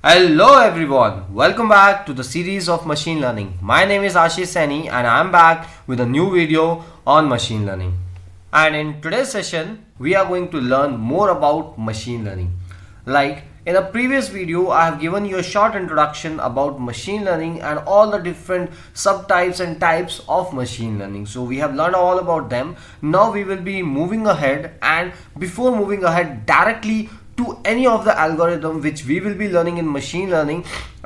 Hello everyone, welcome back to the series of machine learning. My name is Ashish Saini and I am back with a new video on machine learning. And in today's session, we are going to learn more about machine learning. Like in a previous video, I have given you a short introduction about machine learning and all the different subtypes and types of machine learning. So we have learned all about them. Now we will be moving ahead, and before moving ahead directly to any of the algorithm which we will be learning in machine learning,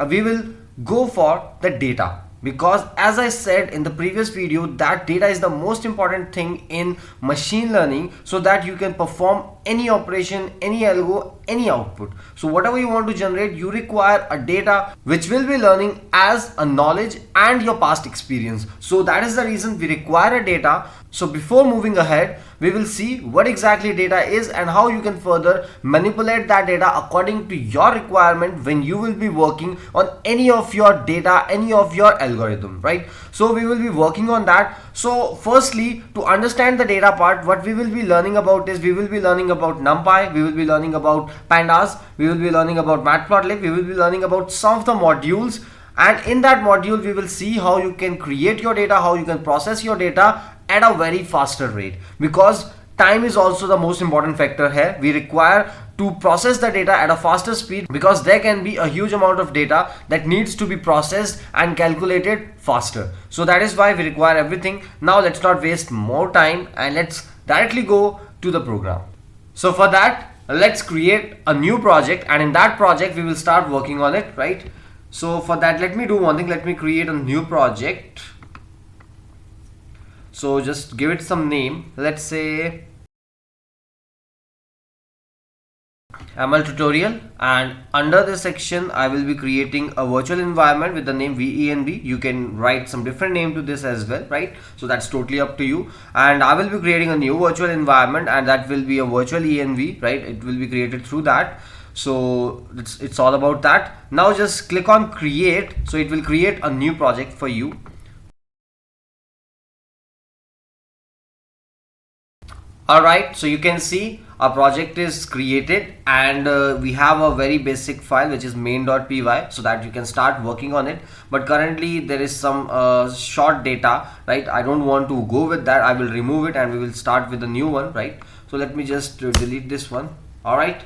we will go for the data, because as I said in the previous video that data is the most important thing in machine learning, so that you can perform any operation, any algo, any output. So whatever you want to generate, you require a data which will be learning as a knowledge and your past experience. So that is the reason we require a data. So before moving ahead, we will see what exactly data is and how you can further manipulate that data according to your requirement when you will be working on any of your data, any of your algorithm, right? So we will be working on that. So firstly, to understand the data part, what we will be learning about is, we will be learning about NumPy, we will be learning about pandas, we will be learning about matplotlib, we will be learning about some of the modules, and in that module we will see how you can create your data, how you can process your data at a very faster rate, because time is also the most important factor here. We require to process the data at a faster speed, because there can be a huge amount of data that needs to be processed and calculated faster. So that is why we require everything. Now let's not waste more time and let's directly go to the program. So for that, let's create a new project, and in that project we will start working on it, right? So for that, let me do one thing. Let me create a new project. So just give it some name. Let's say ML tutorial, and under this section I will be creating a virtual environment with the name VENV. You can write some different name to this as well, right? So that's totally up to you. And I will be creating a new virtual environment, and that will be a virtual ENV, right? It will be created through that. So it's all about that. Now just click on create, so it will create a new project for you. Alright, so you can see our project is created, and we have a very basic file which is main.py, so that you can start working on it. But currently there is some short data, right? I don't want to go with that. I will remove it and we will start with a new one, right? So let me just delete this one. Alright.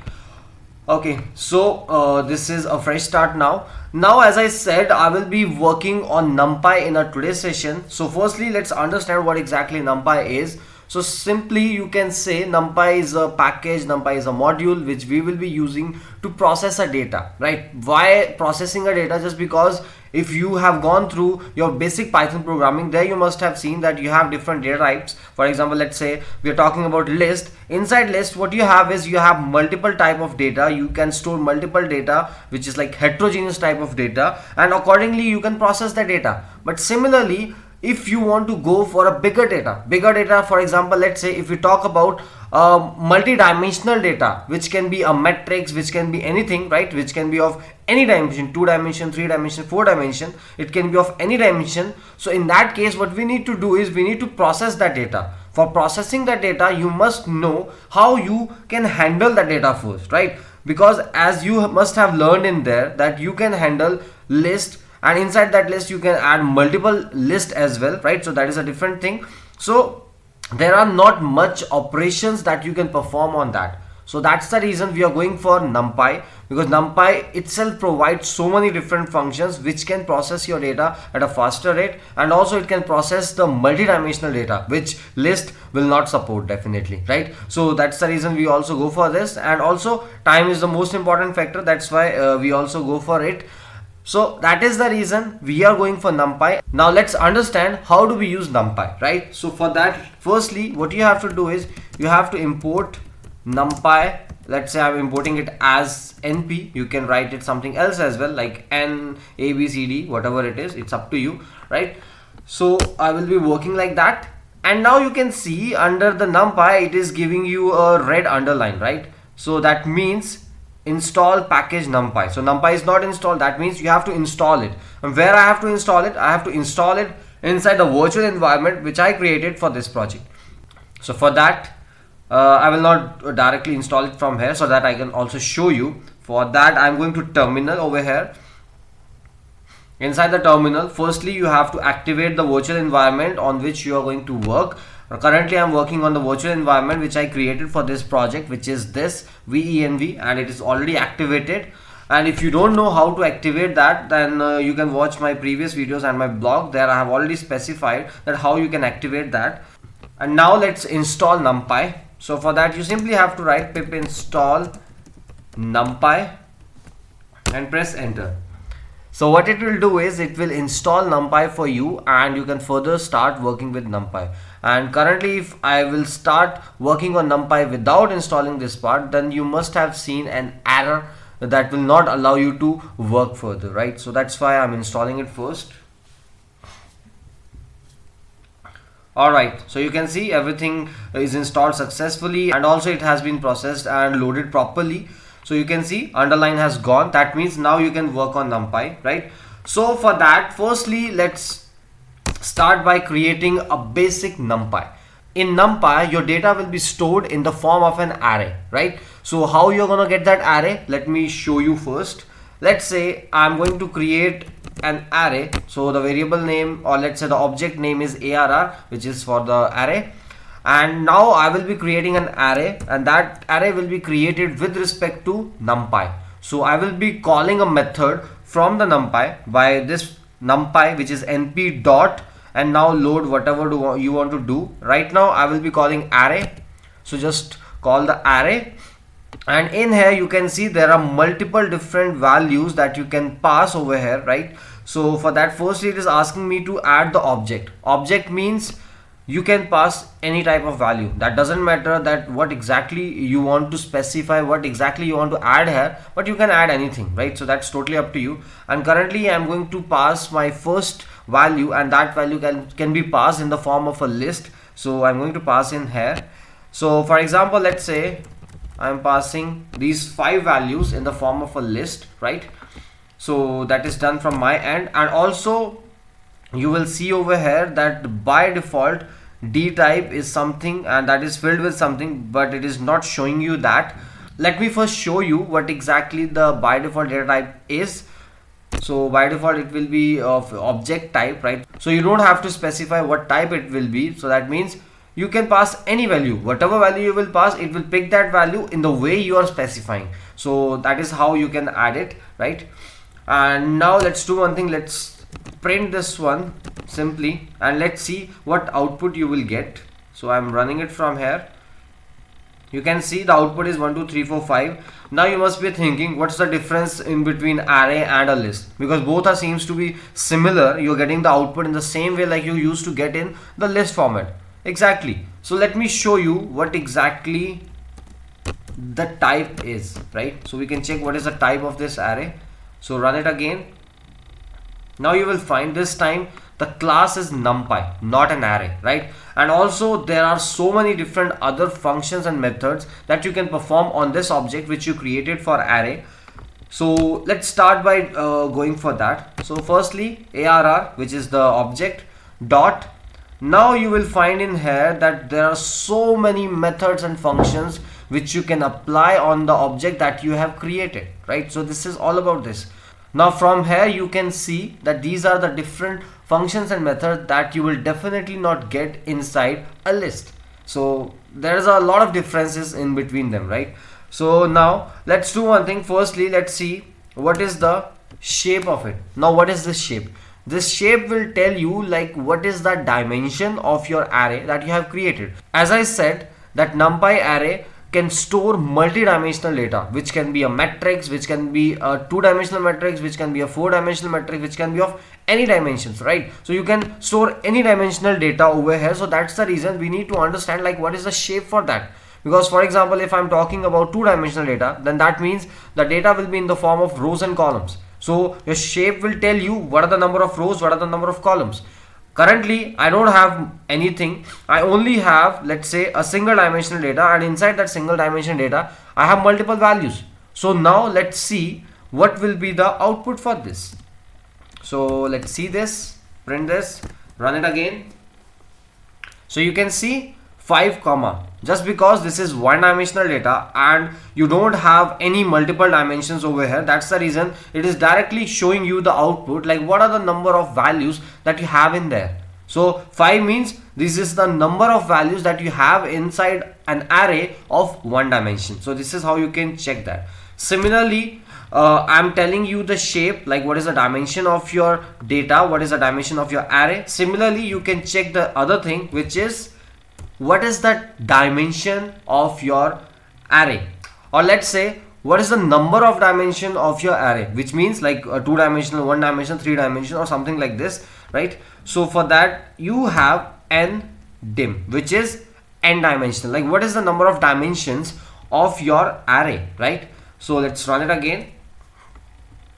Okay, so this is a fresh start now. Now, as I said, I will be working on NumPy in our today's session. So firstly, let's understand what exactly NumPy is. So simply you can say NumPy is a package, NumPy is a module which we will be using to process a data, right? Why processing a data? Just because if you have gone through your basic Python programming, there you must have seen that you have different data types. For example, let's say we are talking about list. Inside list, what you have is you have multiple type of data. You can store multiple data, which is like heterogeneous type of data, and accordingly you can process the data. But similarly, if you want to go for a bigger data, for example, let's say if we talk about multi-dimensional data, which can be a matrix, which can be anything, right? Which can be of any dimension, 2 dimension, 3 dimension, 4 dimension, it can be of any dimension. So in that case, what we need to do is we need to process that data. For processing that data, you must know how you can handle the data first, right? Because as you must have learned in there that you can handle list, and inside that list you can add multiple list as well, right? So that is a different thing. So there are not much operations that you can perform on that. So that's the reason we are going for NumPy, because NumPy itself provides so many different functions which can process your data at a faster rate, and also it can process the multi-dimensional data which list will not support, definitely, right? So that's the reason we also go for this. And also time is the most important factor, that's why we also go for it. So that is the reason we are going for NumPy. Now let's understand how do we use NumPy, right? So for that, firstly what you have to do is you have to import NumPy. Let's say I'm importing it as NP. You can write it something else as well, like N, A, B, C, D, whatever it is, it's up to you, right? So I will be working like that, and now you can see under the NumPy it is giving you a red underline, right? So that means install package NumPy. So NumPy is not installed, that means you have to install it. And where I have to install it? I have to install it inside the virtual environment which I created for this project. So for that, I will not directly install it from here, so that I can also show you. For that, I'm going to terminal over here. Inside the terminal, firstly you have to activate the virtual environment on which you are going to work. Currently I'm working on the virtual environment which I created for this project, which is this VENV, and it is already activated. And if you don't know how to activate that, then you can watch my previous videos and my blog. There I have already specified that how you can activate that. And now let's install NumPy. So for that you simply have to write pip install NumPy and press enter. So what it will do is it will install NumPy for you, and you can further start working with NumPy. And currently if I will start working on NumPy without installing this part, then you must have seen an error that will not allow you to work further, right? So that's why I'm installing it first. Alright, so you can see everything is installed successfully, and also it has been processed and loaded properly. So you can see underline has gone. That means now you can work on NumPy, right? So for that, firstly let's start by creating a basic NumPy. In NumPy, your data will be stored in the form of an array, right? So how you're gonna get that array, let me show you first. Let's say I'm going to create an array. So the variable name, or let's say the object name, is ARR, which is for the array. And now I will be creating an array, and that array will be created with respect to NumPy. So I will be calling a method from the NumPy by this NumPy, which is np dot, and now load whatever you want to do. Right now I will be calling array, so just call the array. And in here you can see there are multiple different values that you can pass over here, right? So for that, firstly it is asking me to add the object. Object means you can pass any type of value. That doesn't matter that what exactly you want to specify, what exactly you want to add here, but you can add anything, right? So that's totally up to you. And currently I'm going to pass my first value, and that value can be passed in the form of a list. So I'm going to pass in here. So for example, let's say I'm passing these 5 values in the form of a list, right? So that is done from my end. And also you will see over here that by default D type is something, and that is filled with something, but it is not showing you that. Let me first show you what exactly the by default data type is. So by default it will be of object type, right? So you don't have to specify what type it will be. So that means you can pass any value. Whatever value you will pass, it will pick that value in the way you are specifying. So that is how you can add it, right? And now let's do one thing. Let's print this one simply, and let's see what output you will get. So I'm running it from here. You can see the output is 1 2 3 4 5. Now you must be thinking, what's the difference in between array and a list? Because both are seems to be similar. You're getting the output in the same way like you used to get in the list format. Exactly. So let me show you what exactly the type is, right? So we can check what is the type of this array. So run it again. Now you will find this time the class is NumPy, not an array, right? And also there are so many different other functions and methods that you can perform on this object which you created for array. So let's start by going for that. So firstly ARR, which is the object, dot. Now you will find in here that there are so many methods and functions which you can apply on the object that you have created, right? So this is all about this. Now from here you can see that these are the different functions and methods that you will definitely not get inside a list. So there's a lot of differences in between them, right? So now let's do one thing. Firstly, let's see what is the shape of it. Now what is this shape? This shape will tell you like what is the dimension of your array that you have created. As I said, that NumPy array can store multi-dimensional data, which can be a matrix, which can be a 2-dimensional matrix, which can be a 4-dimensional matrix, which can be of any dimensions, right? So you can store any dimensional data over here. So that's the reason we need to understand like what is the shape for that. Because for example, if I'm talking about 2-dimensional data, then that means the data will be in the form of rows and columns. So your shape will tell you what are the number of rows, what are the number of columns. Currently I don't have anything. I only have, let's say, a single dimensional data, and inside that single dimension data I have multiple values. So now let's see what will be the output for this. So let's see this, print this, run it again. So you can see 5 comma just because this is one dimensional data and you don't have any multiple dimensions over here. That's the reason it is directly showing you the output, like what are the number of values that you have in there. So 5 means this is the number of values that you have inside an array of one dimension. So this is how you can check that. Similarly, I'm telling you the shape, like what is the dimension of your data, what is the dimension of your array. Similarly, you can check the other thing, which is what is the dimension of your array, or let's say what is the number of dimension of your array, which means like a 2 dimensional, 1 dimension, 3 dimension, or something like this, right? So for that you have n dim, which is n dimensional, like what is the number of dimensions of your array, right? So let's run it again.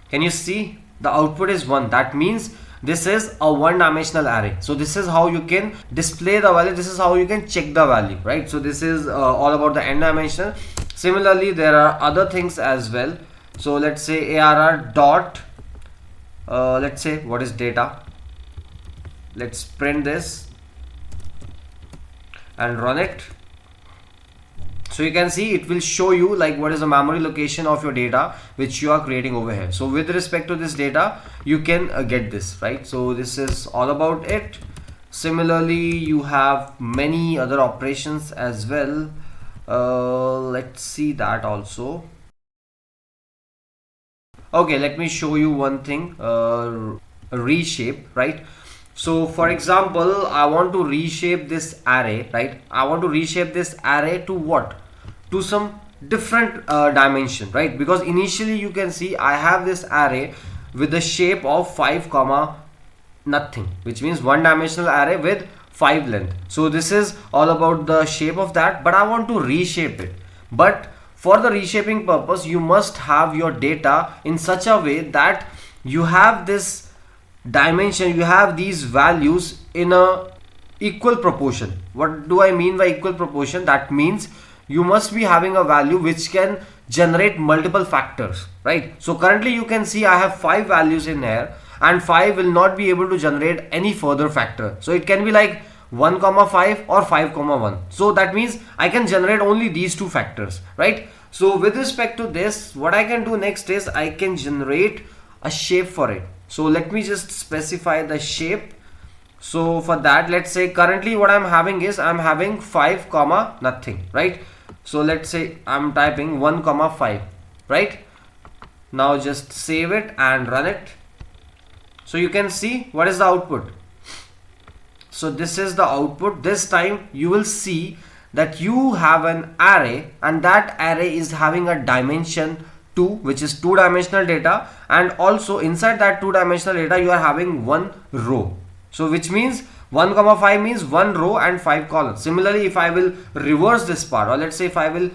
Can you see the output is 1? That means this is a one dimensional array. So this is how you can display the value, this is how you can check the value, right? So this is all about the n dimensional. Similarly, there are other things as well. So let's say ARR dot let's say what is data. Let's print this and run it. So you can see it will show you like what is the memory location of your data which you are creating over here. So with respect to this data, you can get this, right? So this is all about it. Similarly, you have many other operations as well. Let's see that also. Okay, let me show you one thing, reshape, right? So for example, I want to reshape this array, right? I want to reshape this array to what? To some different dimension, right? Because initially you can see I have this array with the shape of 5 comma nothing, which means one dimensional array with 5 length. So this is all about the shape of that, but I want to reshape it. But for the reshaping purpose, you must have your data in such a way that you have this dimension, you have these values in a equal proportion. What do I mean by equal proportion? That means you must be having a value which can generate multiple factors, right? So currently you can see I have 5 values in here, and 5 will not be able to generate any further factor. So it can be like 1 comma 5 or 5 comma 1. So that means I can generate only these 2 factors, right? So with respect to this, what I can do next is I can generate a shape for it. So let me just specify the shape. So for that, let's say currently what I'm having is I'm having 5 comma nothing, right? So let's say I'm typing 1 comma 5, right? Now just save it and run it. So you can see what is the output. So this is the output. This time you will see that you have an array, and that array is having a dimension 2, which is 2 dimensional data, and also inside that 2 dimensional data you are having one row. So which means 1 comma 5 means 1 row and 5 columns. Similarly, if I will reverse this part, or let's say if I will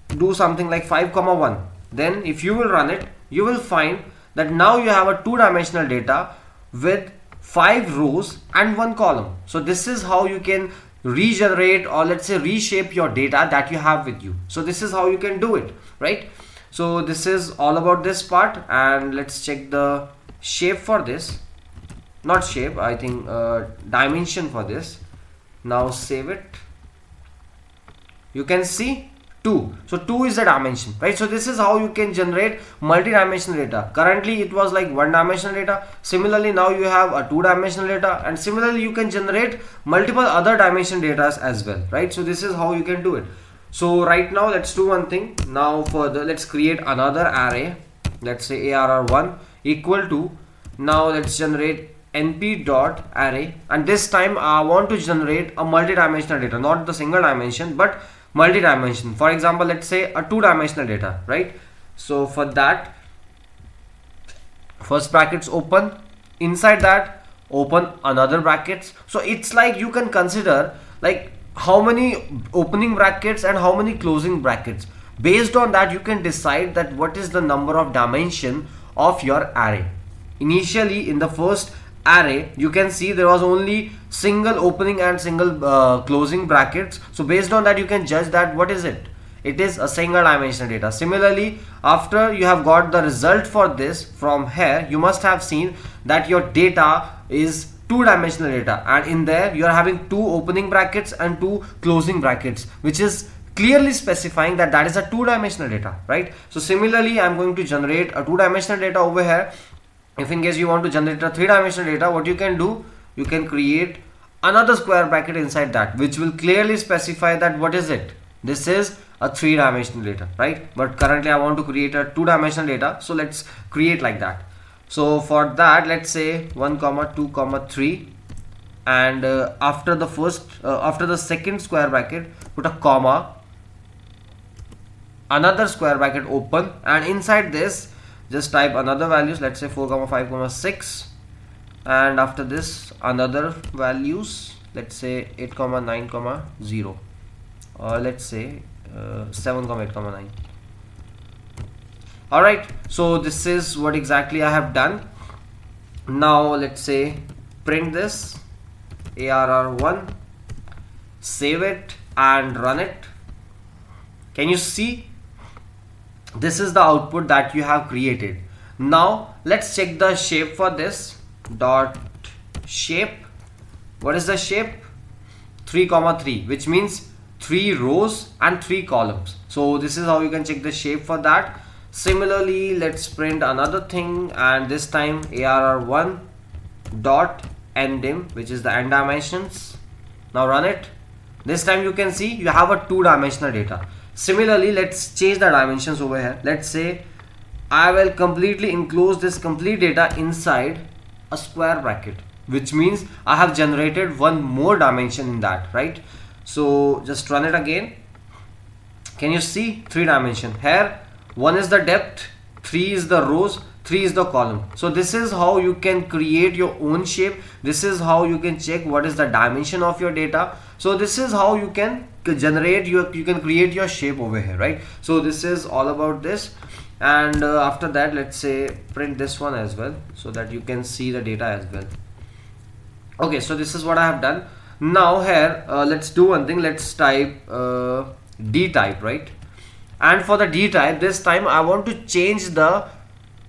do something like 5 comma 1, then if you will run it, you will find that now you have a 2 dimensional data with 5 rows and 1 column. So this is how you can regenerate, or let's say reshape your data that you have with you. So this is how you can do it, right? So this is all about this part, and let's check the shape for this. Not shape, I think dimension for this. Now save it. You can see 2. So 2 is the dimension, right? So this is how you can generate multi-dimensional data. Currently it was like 1 dimensional data. Similarly now you have a 2 dimensional data, and similarly you can generate multiple other dimension data as well, right? So this is how you can do it. So right now let's do one thing. Now further, let's create another array. Let's say ARR1 equal to, now let's generate np dot array, and this time I want to generate a multi-dimensional data, not the single dimension but multi-dimension. For example, let's say a 2-dimensional data, right? So for that, first brackets open, inside that open another brackets. So it's like you can consider like how many opening brackets and how many closing brackets. Based on that you can decide that what is the number of dimension of your array. Initially in the first array you can see there was only single opening and single closing brackets. So based on that you can judge that what is it. It is a single dimensional data. Similarly, after you have got the result for this from here, you must have seen that your data is two-dimensional data, and in there you are having two opening brackets and two closing brackets, which is clearly specifying that that is a two-dimensional data, right? So similarly, I'm going to generate a two-dimensional data over here. If in case you want to generate a three-dimensional data, what you can do, you can create another square bracket inside that, which will clearly specify that what is it. This is a three-dimensional data, right? But currently I want to create a two-dimensional data, so let's create like that. So for that, let's say 1 comma 2 comma 3, and after the second square bracket, put a comma, another square bracket open, and inside this just type another values, let's say 4 comma 5 comma 6, and after this another values, let's say 8 comma 9 comma 0, or let's say 7 comma 8 comma 9. Alright, so this is what exactly I have done. Now let's say print this ARR1, save it and run it. Can you see? This is the output that you have created. Now let's check the shape for this. Dot shape. What is the shape? 3 comma 3, which means 3 rows and 3 columns. So this is how you can check the shape for that. Similarly, let's print another thing, and this time ARR1 dot ndim, which is the end dimensions. Now run it. This time you can see you have a two-dimensional data. Similarly, let's change the dimensions over here. Let's say I will completely enclose this complete data inside a square bracket, which means I have generated one more dimension in that, right? So just run it again. Can you see 3 dimension here? 1 is the depth, 3 is the rows, 3 is the column. So this is how you can create your own shape. This is how you can check what is the dimension of your data. So this is how you can generate you can create your shape over here, right? So this is all about this. And after that, let's say print this one as well, so that you can see the data as well. Okay, so this is what I have done. Now here let's do one thing. Let's type D type, right? And for the D type, this time I want to change the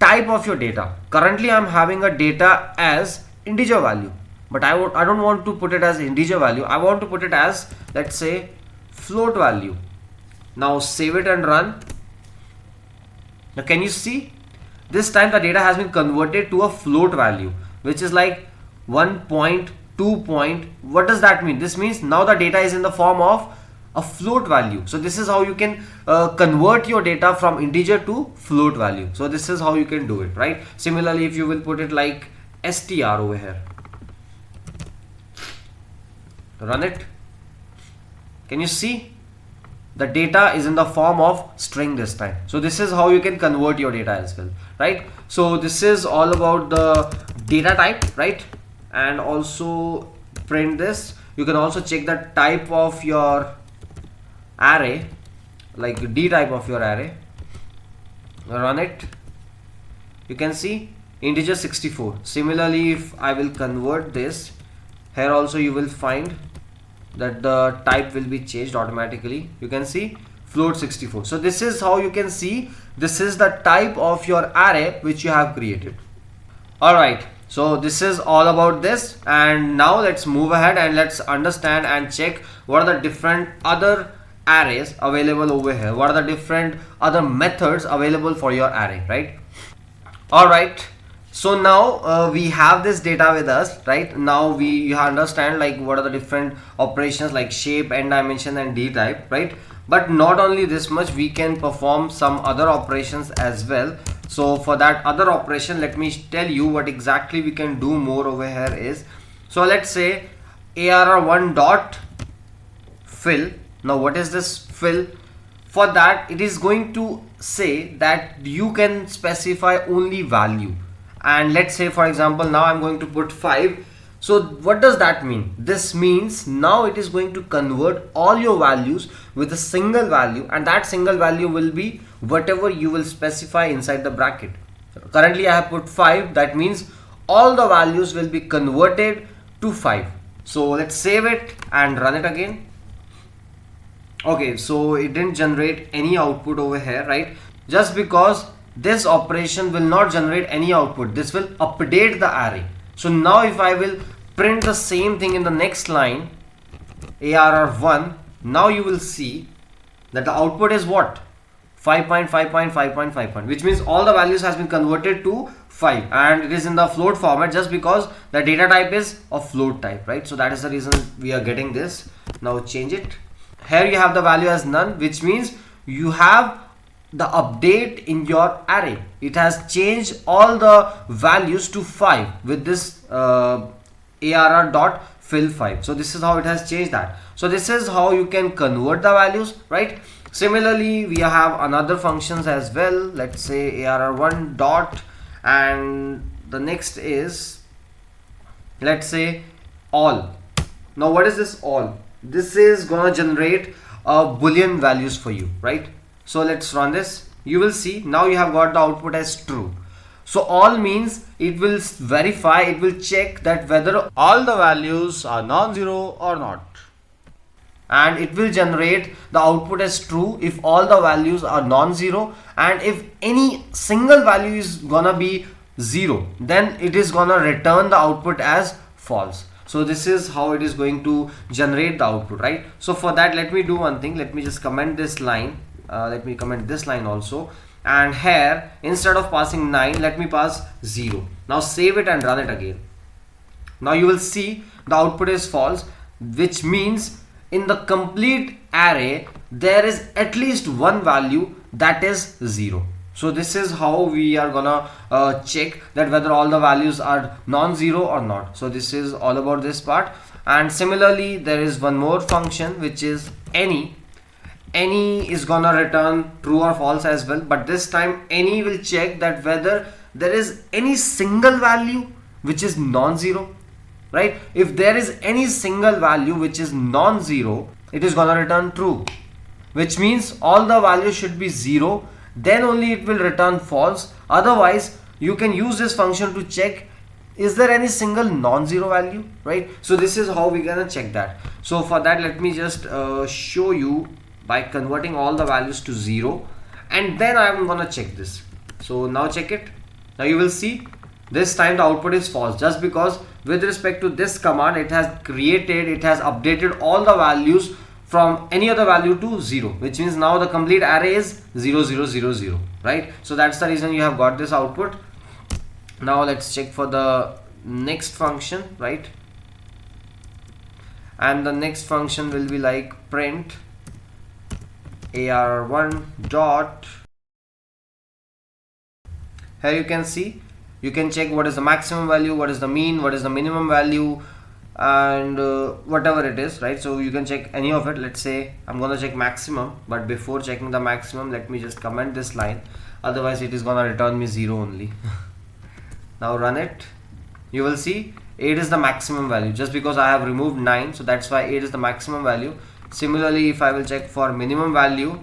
type of your data. Currently I'm having a data as integer value, but I don't want to put it as integer value. I want to put it as, let's say, float value. Now save it and run. Now can you see? This time the data has been converted to a float value, which is like 1 point, 2 point. What does that mean? This means now the data is in the form of a float value. So this is how you can convert your data from integer to float value. So this is how you can do it, right? Similarly, if you will put it like str over here, run it. Can you see? The data is in the form of string this time. So this is how you can convert your data as well, right? So this is all about the data type, right? And also print this. You can also check the type of your array, like D type of your array. Run it. You can see integer 64. Similarly, if I will convert this, here also you will find that the type will be changed automatically. You can see float 64. So this is how you can see this is the type of your array which you have created. Alright, so this is all about this, and now let's move ahead and let's understand and check what are the different other arrays available over here. What are the different other methods available for your array, right? Alright, so now we have this data with us, right? Now you understand like what are the different operations like shape, end dimension and D type, right? But not only this much, we can perform some other operations as well. So for that other operation, let me tell you what exactly we can do more over here is, so let's say ARR1 dot fill. Now what is this fill? For that, it is going to say that you can specify only value. And let's say for example, now I'm going to put 5. So what does that mean? This means now it is going to convert all your values with a single value, and that single value will be whatever you will specify inside the bracket. Currently I have put 5. That means all the values will be converted to 5. So let's save it and run it again. Okay, so it didn't generate any output over here, right? Just because this operation will not generate any output. This will update the array. So now if I will print the same thing in the next line, ARR1, now you will see that the output is what? 5.5.5.5, which means all the values has been converted to 5, and it is in the float format just because the data type is of float type, right? So that is the reason we are getting this. Now change it. Here you have the value as none, which means you have the update in your array. It has changed all the values to 5 with this ARR dot fill 5. So this is how it has changed that. So this is how you can convert the values, right? Similarly, we have another functions as well. Let's say ARR1 dot, and the next is, let's say, all. Now what is this all? This is gonna generate boolean values for you, right? So let's run this. You will see now you have got the output as true. So all means it will verify, it will check that whether all the values are non-zero or not, and it will generate the output as true if all the values are non-zero, and if any single value is gonna be 0, then it is gonna return the output as false. So this is how it is going to generate the output, right? So for that, let me do one thing. Let me just comment this line. Let me comment this line also, and here instead of passing 9, let me pass 0. Now save it and run it again. Now you will see the output is false, which means in the complete array there is at least one value that is 0. So this is how we are gonna check that whether all the values are non-zero or not. So this is all about this part. And similarly, there is one more function which is any. Any is gonna return true or false as well, but this time any will check that whether there is any single value which is non-zero, right? If there is any single value which is non-zero, it is gonna return true, which means all the values should be 0, then only it will return false. Otherwise you can use this function to check is there any single non-zero value, right? So this is how we're gonna check that. So for that, let me just show you by converting all the values to 0, and then I'm gonna check this. So now check it. Now you will see this time the output is false, just because with respect to this command it has updated all the values from any other value to 0, which means now the complete array is 0 0 0 0, right? So that's the reason you have got this output. Now let's check for the next function, right? And the next function will be like print ARR1 dot. Here you can see, you can check what is the maximum value, what is the mean, what is the minimum value, and whatever it is, right? So you can check any of it. Let's say I'm gonna check maximum, but before checking the maximum, let me just comment this line, otherwise it is gonna return me 0 only. Now run it. You will see 8 is the maximum value, just because I have removed 9, so that's why 8 is the maximum value. Similarly, if I will check for minimum value,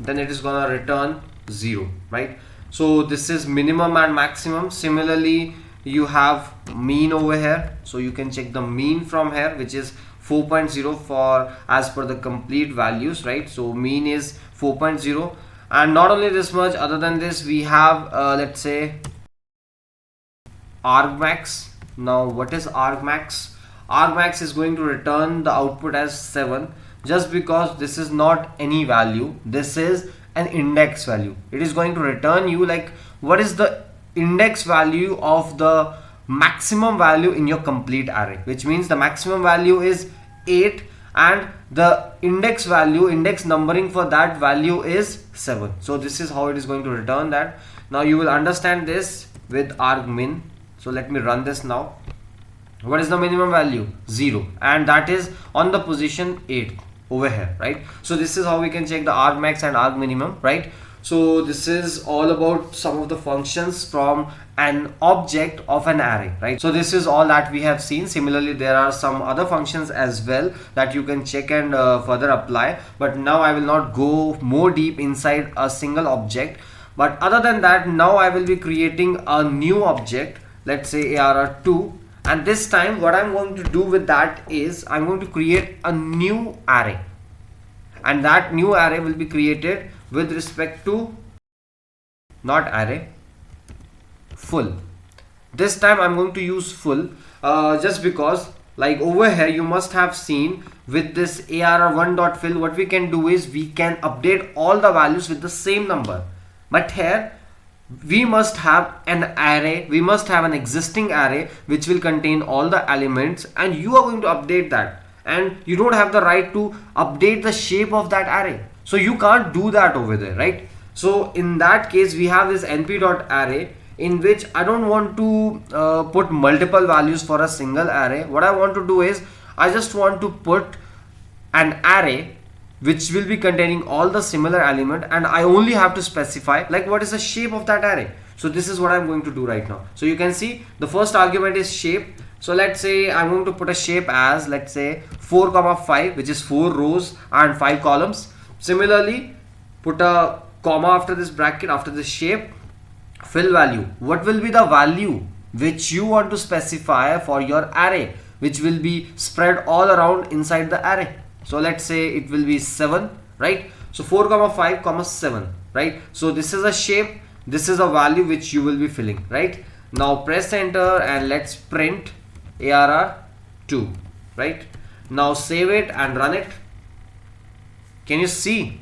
then it is gonna return 0, right? So this is minimum and maximum. Similarly, you have mean over here, so you can check the mean from here, which is 4.0 for as per the complete values, right? So mean is 4.0. and not only this much, other than this we have let's say argmax. Now what is argmax? Argmax is going to return the output as 7, just because this is not any value, this is an index value. It is going to return you like what is the index value of the maximum value in your complete array, which means the maximum value is 8 and the index value, index numbering for that value is 7. So this is how it is going to return that. Now you will understand this with argmin. So let me run this now. What is the minimum value? 0, and that is on the position 8 over here, right? So this is how we can check the argmax and argminimum, right? So this is all about some of the functions from an object of an array, right? So this is all that we have seen. Similarly, there are some other functions as well that you can check and further apply, but now I will not go more deep inside a single object. But other than that, now I will be creating a new object, let's say ARR2, and this time what I'm going to do with that is I'm going to create a new array, and that new array will be created with respect to not array, full. this time I'm going to use full, just because like over here you must have seen with this arr1.fill, what we can do is we can update all the values with the same number. But here we must have an array, we must have an existing array which will contain all the elements, and you are going to update that, and you don't have the right to update the shape of that array. So you can't do that over there, right? So in that case we have this np.array, in which I don't want to put multiple values for a single array. What I want to do is I just want to put an array which will be containing all the similar element, and I only have to specify like what is the shape of that array. So this is what I'm going to do right now. So you can see the first argument is shape. So let's say I'm going to put a shape as, let's say 4 comma 5, which is 4 rows and 5 columns. Similarly, put a comma after this bracket, after this shape. Fill value, what will be the value which you want to specify for your array, which will be spread all around inside the array. So let's say it will be 7, right? So 4 comma 5 comma 7, right? So this is a shape, this is a value which you will be filling, right? Now press enter and let's print arr2, right? Now save it and run it. Can you see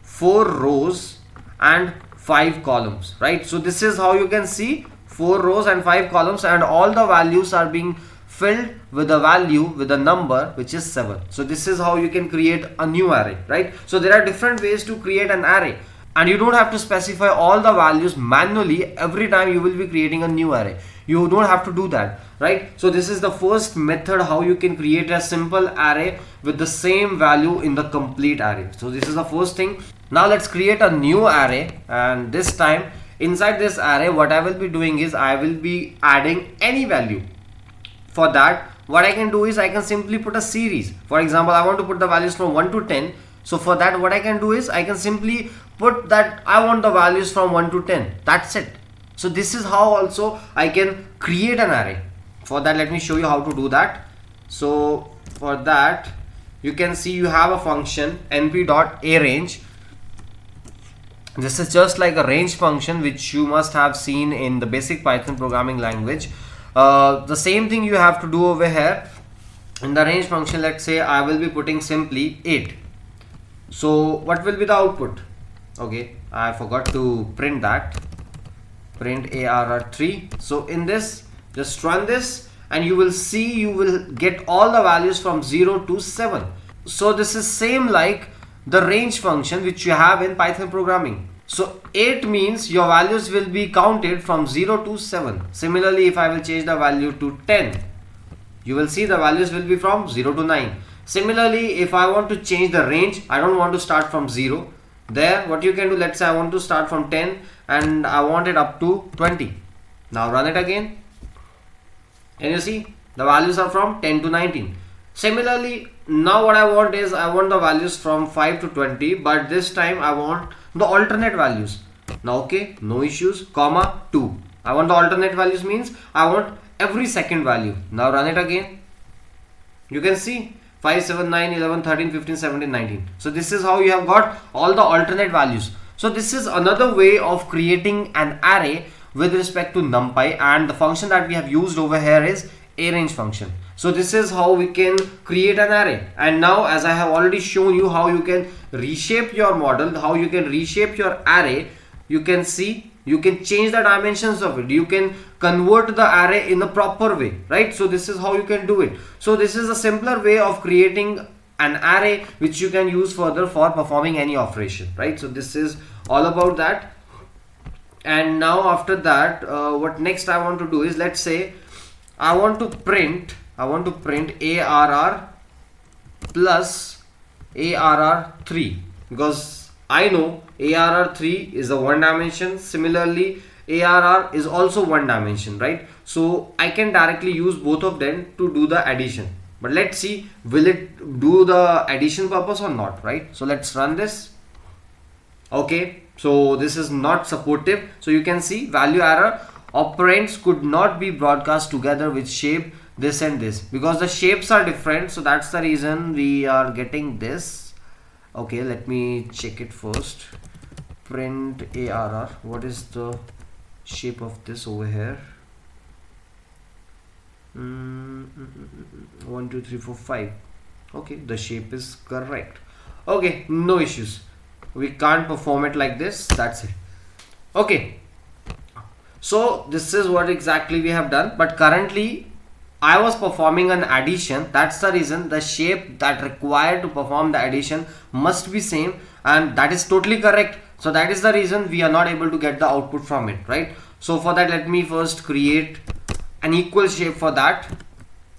4 rows and 5 columns, right? So this is how you can see 4 rows and 5 columns, and all the values are being filled with a value with a number which is 7. So this is how you can create a new array, right? So there are different ways to create an array, and you don't have to specify all the values manually every time you will be creating a new array. You don't have to do that, right? So this is the first method how you can create a simple array with the same value in the complete array. So this is the first thing. Now let's create a new array, and this time inside this array what I will be doing is I will be adding any value. For that, what I can do is I can simply put a series. For example, I want to put the values from 1 to 10. So for that, what I can do is I can simply put that I want the values from 1 to 10. That's it. So this is how also I can create an array. For that, let me show you how to do that. So for that, you can see you have a function np.arange. This is just like a range function which you must have seen in the basic Python programming language. The same thing you have to do over here in the range function. Let's say I will be putting simply 8. So what will be the output? Okay, I forgot to print that. Print arr3. So in this, just run this and you will see you will get all the values from 0 to 7. So this is same like the range function which you have in Python programming. So 8 means your values will be counted from 0 to 7. Similarly, if I will change the value to 10, you will see the values will be from 0 to 9. Similarly, if I want to change the range, I don't want to start from 0. There, what you can do, let's say I want to start from 10 and I want it up to 20. Now run it again. And you see the values are from 10 to 19. Similarly, now what I want is I want the values from 5 to 20, but this time I want the alternate values. Now okay, no issues, comma 2. I want the alternate values means I want every second value. Now run it again. You can see 5, 7, 9, 11, 13, 15, 17, 19. So this is how you have got all the alternate values. So this is another way of creating an array with respect to NumPy, and the function that we have used over here is arange function. So this is how we can create an array. And now, as I have already shown you how you can reshape your model, how you can reshape your array, you can see you can change the dimensions of it, you can convert the array in a proper way, right? So this is how you can do it. So this is a simpler way of creating an array which you can use further for performing any operation, right? So this is all about that. And now after that, what next I want to do is, let's say I want to print ARR plus ARR3, because I know ARR3 is a one dimension. Similarly, ARR is also one dimension, right? So I can directly use both of them to do the addition. But let's see, will it do the addition purpose or not, right? So let's run this. Okay, so this is not supportive. So you can see value error, operands could not be broadcast together with shape this and this, because the shapes are different. So that's the reason we are getting this. Okay, let me check it first. Print ARR, what is the shape of this over here? 1 2 3 4 5. Okay, the shape is correct. Okay, no issues. We can't perform it like this. That's it. Okay, so this is what exactly we have done, but currently I was performing an addition. That's the reason the shape that required to perform the addition must be same, and that is totally correct. So that is the reason we are not able to get the output from it, right? So for that, let me first create an equal shape for that.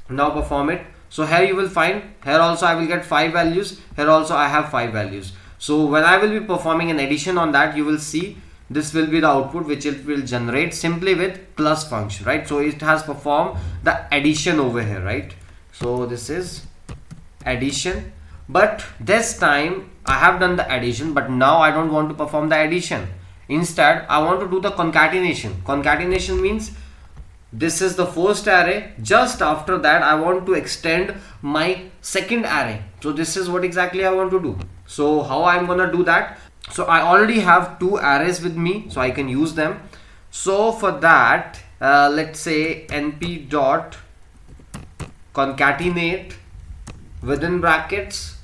Now perform it. So here you will find, here also I will get 5 values, here also I have 5 values. So when I will be performing an addition on that, you will see this will be the output which it will generate simply with plus function, right? So it has performed the addition over here, right? So this is addition, but this time I have done the addition, but now I don't want to perform the addition. Instead I want to do the concatenation. Concatenation means this is the first array, just after that I want to extend my second array. So this is what exactly I want to do. So how I'm gonna do that? So I already have 2 arrays with me, so I can use them. So for that, let's say np dot concatenate within brackets.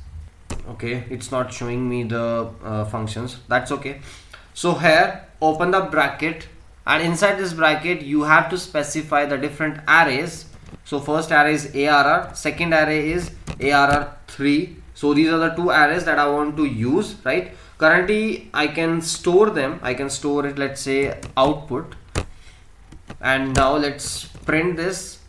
Okay, it's not showing me the functions. That's okay. So here, open the bracket, and inside this bracket you have to specify the different arrays. So first array is ARR, second array is ARR3. So these are the 2 arrays that I want to use, right? Currently I can store them. I can store it, let's say output, and now let's print this.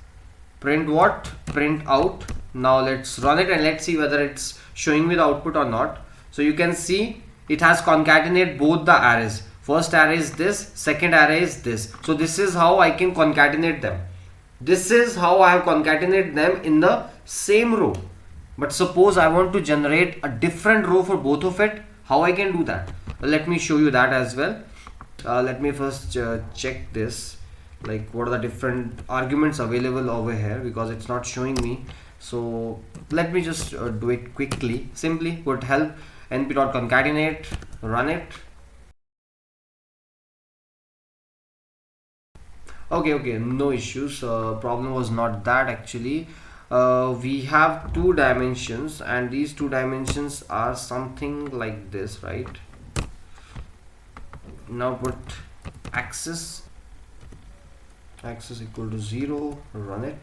Print what? Print out. Now let's run it and let's see whether it's showing me the output or not. So you can see it has concatenate both the arrays. First array is this, second array is this. So this is how I can concatenate them. This is how I have concatenated them in the same row. But suppose I want to generate a different row for both of it. How I can do that? Let me show you that as well. Let me first check this, like what are the different arguments available over here, because it's not showing me. So let me just do it quickly. Simply put help np.concatenate, run it. Okay, no issues. Problem was not that actually. We have 2 dimensions, and these 2 dimensions are something like this, right? Now put axis equal to 0, run it.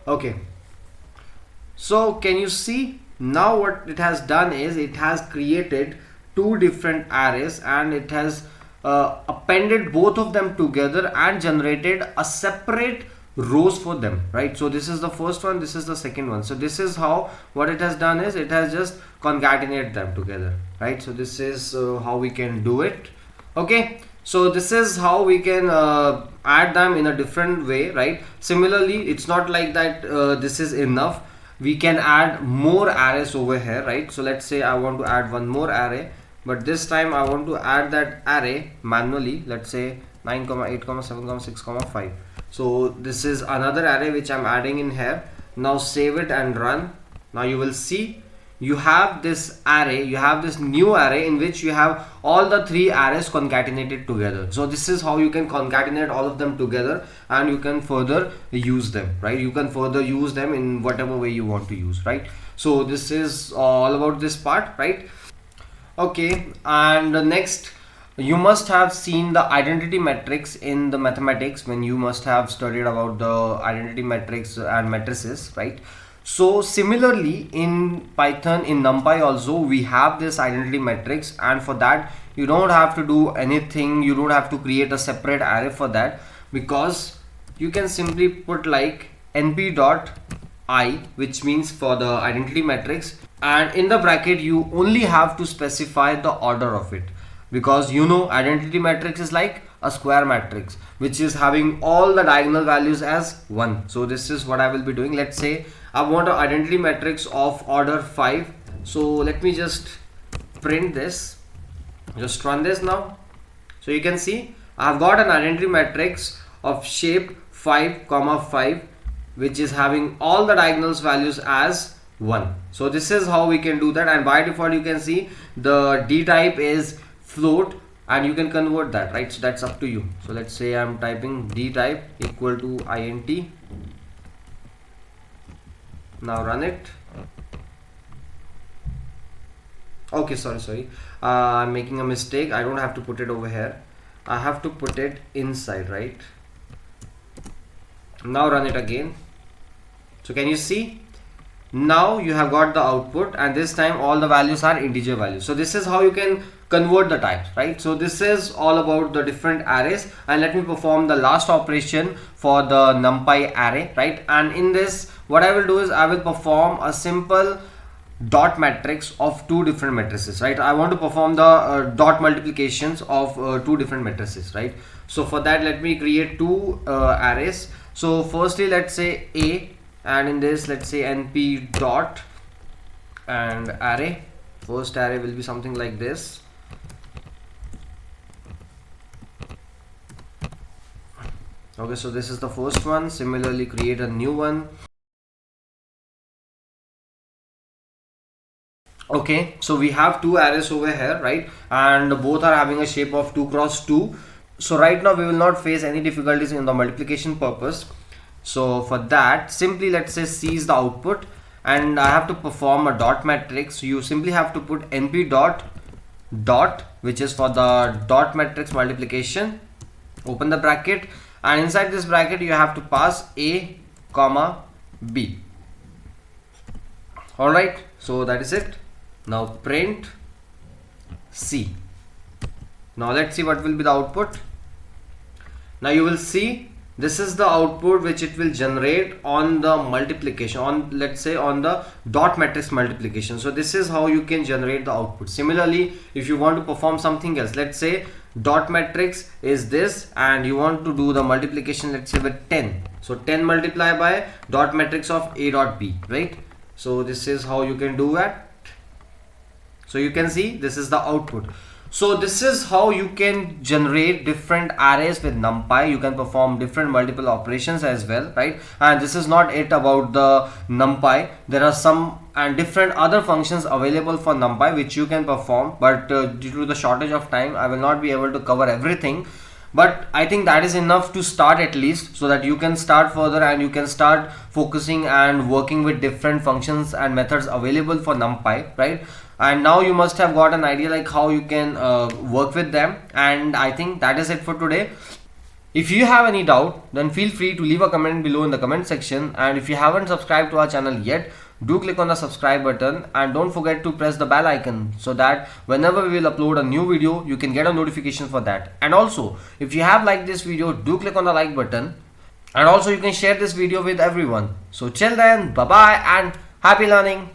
Okay, so can you see now what it has done is it has created 2 different arrays, and it has appended both of them together and generated a separate rows for them, right? So this is the first one, this is the second one. So this is how what it has done is it has just concatenated them together, right? So this is how we can do it. Okay, so this is how we can add them in a different way, right? Similarly, it's not like that this is enough. We can add more arrays over here, right? So let's say I want to add one more array, but this time I want to add that array manually. Let's say 9, 8, 7, 6, 5. So this is another array which I'm adding in here. Now save it and run. Now you will see you have this array, you have this new array in which you have all the 3 arrays concatenated together. So this is how you can concatenate all of them together, and you can further use them, right? You can further use them in whatever way you want to use, right? So this is all about this part, right? Okay, and next, you must have seen the identity matrix in the mathematics when you must have studied about the identity matrix and matrices, right? So similarly in Python, in NumPy also we have this identity matrix, and for that you don't have to do anything. You don't have to create a separate array for that, because you can simply put like np.I, which means for the identity matrix, and in the bracket you only have to specify the order of it, because you know identity matrix is like a square matrix which is having all the diagonal values as 1. So this is what I will be doing. Let's say I want an identity matrix of order 5. So let me just print this, just run this now. So you can see I have got an identity matrix of shape 5, 5, which is having all the diagonals values as 1. So this is how we can do that, and by default you can see the D type is float, and you can convert that, right? So that's up to you. So let's say I'm typing D type equal to int, Now run it. Okay, sorry, I'm making a mistake. I don't have to put it over here, I have to put it inside, right? Now run it again. So can you see, now you have got the output, and this time all the values are integer values. So this is how you can convert the types, right? So this is all about the different arrays, and let me perform the last operation for the numpy array, right? And in this, what I will do is I will perform a simple dot matrix of two different matrices, right? I want to perform the dot multiplications of two different matrices, right? So for that, let me create two arrays. So firstly, let's say A, and in this, let's say np dot and array. First array will be something like this. Okay, so this is the first one. Similarly, create a new one. Okay, so we have two arrays over here, right? And both are having a shape of 2 cross 2. So right now we will not face any difficulties in the multiplication purpose. So for that, simply let's say C is the output, and I have to perform a dot matrix. So you simply have to put np dot dot, which is for the dot matrix multiplication. Open the bracket, and inside this bracket you have to pass A comma B. Alright, so that is it. Now print C. Now let's see what will be the output. Now you will see this is the output which it will generate on the multiplication, on, let's say, on the dot matrix multiplication. So this is how you can generate the output. Similarly, if you want to perform something else, let's say dot matrix is this, and you want to do the multiplication, let's say with 10. So 10 multiplied by dot matrix of A dot B, right? So this is how you can do that. So you can see this is the output. So this is how you can generate different arrays with NumPy. You can perform different multiple operations as well, right? And this is not it about the NumPy. There are some and different other functions available for NumPy which you can perform, but due to the shortage of time, I will not be able to cover everything. But I think that is enough to start, at least, so that you can start further and you can start focusing and working with different functions and methods available for NumPy, right? And now you must have got an idea like how you can work with them. And I think that is it for today. If you have any doubt, then feel free to leave a comment below in the comment section. And if you haven't subscribed to our channel yet, do click on the subscribe button, and don't forget to press the bell icon so that whenever we will upload a new video, you can get a notification for that. And also, if you have liked this video, do click on the like button, and also you can share this video with everyone. So till then, bye bye and happy learning.